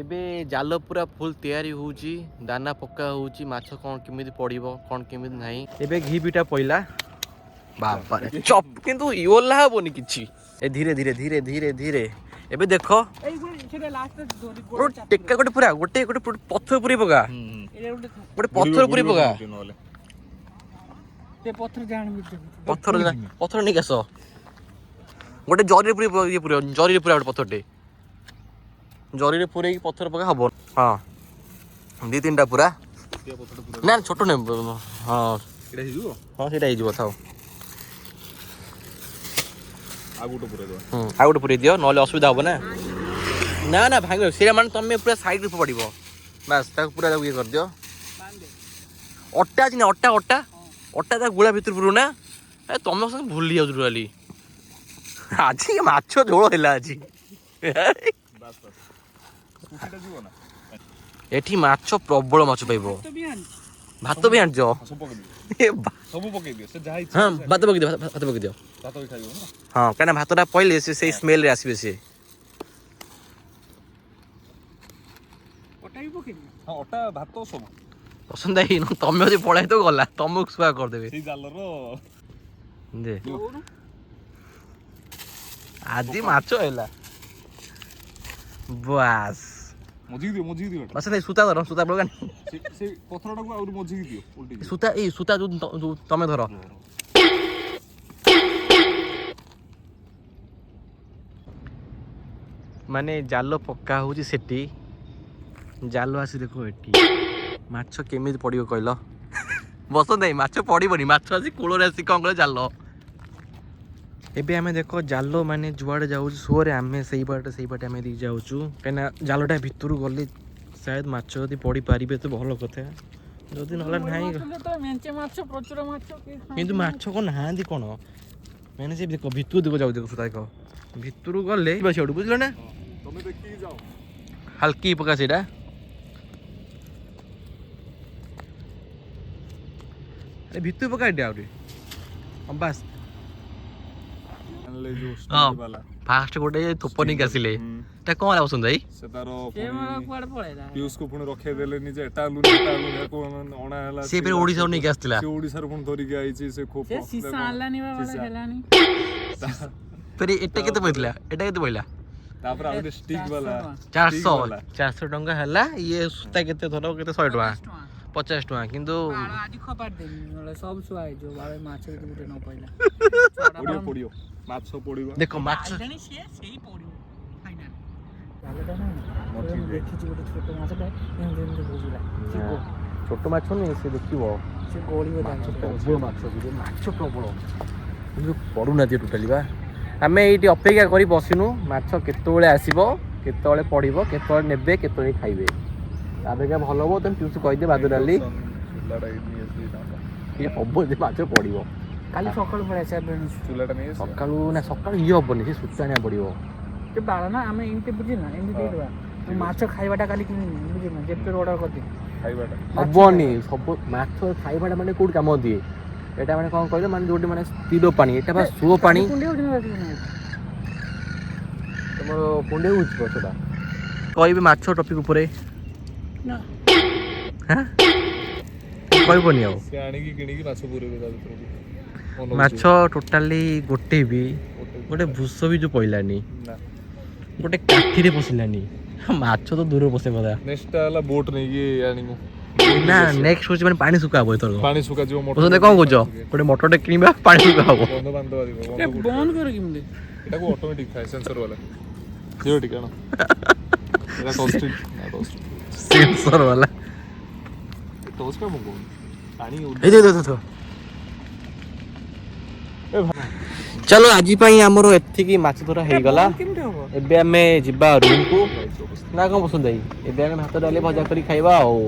एबे जाल पूरा फुल तैयारी होउची दाना पक्का होउची माछ कोन केमिति पड़िबो कोन केमिति नाही एबे घी बिटा पइला बाबा रे चप किंतु योला हबोनी किछि ए धीरे धीरे धीरे धीरे धीरे एबे देखो एई सेटा लास्ट टेक्का गोटे पूरा गोटे गोटे पत्थर पुरी पका गोटे पत्थर पुरी पका ते पत्थर जान पत्थर पत्थर नहीं केस गोटे जरी पुरी ये पूरा जरी पूरा गोटे पत्थरटे जरी पूरे पत्थर पका हबो हाँ दी तीन टा पूरा ना छोटो नहीं हाँ एटा हिजो हाँ सेटा हिजो थाओ आगुटो पूरे दो आगुटो पूरे दियो नले असुविधा हबो ना ना ना भांग सेरा मान तमे पूरा साइड रे पड़िबो बस ता पूरा ये कर दियो अट्टा अछि ना अट्टा अट्टा अट्टा ता गुळा भितर पुरु ना ए तमे संग भूली जाउ रुली आज माछ झोल हैला आज बस बस कुटीटा जीव ना एठी माछ प्रबल माछ पाइबो भात भी आनजो सब पके दियो ए सब पके दियो से जाई हां भात पके दियो भात पके दियो भात भी खाइबो ना हां काना भातटा पहिले से स्मेल रे आसीबे से ओटा भी पके हां ओटा भात सब पसंद आई न तमे जे पळाई तो गला तमक सुआ कर देबे सेई जाल रो दे आदि माछ हैला बस मजी दियो बस नहीं सुता धर सुता बलगा से पत्थरटा को और मजी दियो उल्टी सुता ए सुता जो तमे धर माने जाल पक्का होची सेठी जाल आसी देखो एठी माछ केमिति पड़ियो कहलो बस नहीं माछ पड़िबोनी माछ आसी कूल आसी कौन कहले जाल एबे आमे देखो जाल माने जुआड़े जाऊ सोरे आमे सही बाटे आमे दी जाऊचु कना जालटा भितरु गले शायद माछ यदि पड़ी पारिबे तो भलो कथा जदि नला नाही तो मेंचे माछ प्रचुर माछ किंतु माछ को नांदी कोन मैंने से देखो भितरु देखो जाऊ देखो सुता देखो भितरु गले बस ओडु बुझलो ना तमे देखि जाओ हल्की पका सेटा अरे भितरु पका दे आउरी बस ले जो हां स्टोरी वाला फास्ट गोटे थोपनी के आसिले ता कोन आला पसंद भाई से तारो से मला कुआड पळेला पीयूष को पुणी रखे देले नि जे टालू को ओणा हला से फिर ओडिसा नहीं के आस्तिला से ओडिसा रो पुणी धरि के आइछि से खोप से सीसा आलानी वाला खेलानी फिर एटा केते पइतला एटा केते पइला तापर आउटे स्टिक वाला 400 टंका हला ये सुता केते धरो केते 100 टका 50 टका किंतु आज खपार देनी मतलब सब सुआई जो बाबे माछ गुटे न पइला पड़ियो माछ पड़िबो देखो माछ जानी से सेही पड़ियो फाइनल जालटा ना देखि छि गुटे छोटो माछटा एंड बुझिला छोटो माछ नहीं से देखिबो से गोली बता प्रबल माछ प्रबल किंतु पड़ू ना टोटाली बा आमे एठी अपेक्षा करी बसिनु माछ केतोळे आसीबो केतोळे पड़िबो केतोळे नेबे केतोळे खाइबे आबेगा भलो हो तुम ट्यूस कहि दे बादु डाली ये हबो जे माछ पड़िबो काली सकाळ पळे से चुलाटा नहीं सकाळू ना सकाळू ये हबोनी से सुचानिया पड़िबो के बाला ना आमे इनते बुझिना इनते देबा माछ खाइबाटा काली कि बुझिना जेते ऑर्डर कर दे खाइबाटा हबोनी सब माछ खाइबाटा माने कोड काम दिए एटा माने कोन कहले माने जोटी माने स्थिर पानी एटा बा सो पानी कुंडे उठिना तमरो कुंडे उठ पछडा कहबे माछ टॉपिक ऊपर ना हां कहबोनी आ से आनी की किणी की माछ पूरे बेदा भीतर माछ टोटाली गोटे भी गोटे भूस भी जो पइलानी ना गोटे काठी रे पसिलानी माछ तो दूर पसे पदा नेक्स्ट वाला बोट नहीं की आनी को ना नेक्स्ट होची माने पानी सुका हबो एतर पानी सुका जो मोटर पसंद कोन कोजो गोटे मोटरटे किनिबा पानी सुका हबो बंद बांध के दिबो बंद कर किमले एटा को ऑटोमेटिक थाए सेंसर वाला जीरो ठीक है ना एटा टोस्ट सेंसर वाला टोस्ट का मंगो पानी ए दे ए भाई चलो आज पई हमरो एथि की माछ धरा हे गला किमते हो एबे हमें जिबा रूम को ना कोन पसंद आई एबे हम हाथ डाले भजा करी खाइबा ओ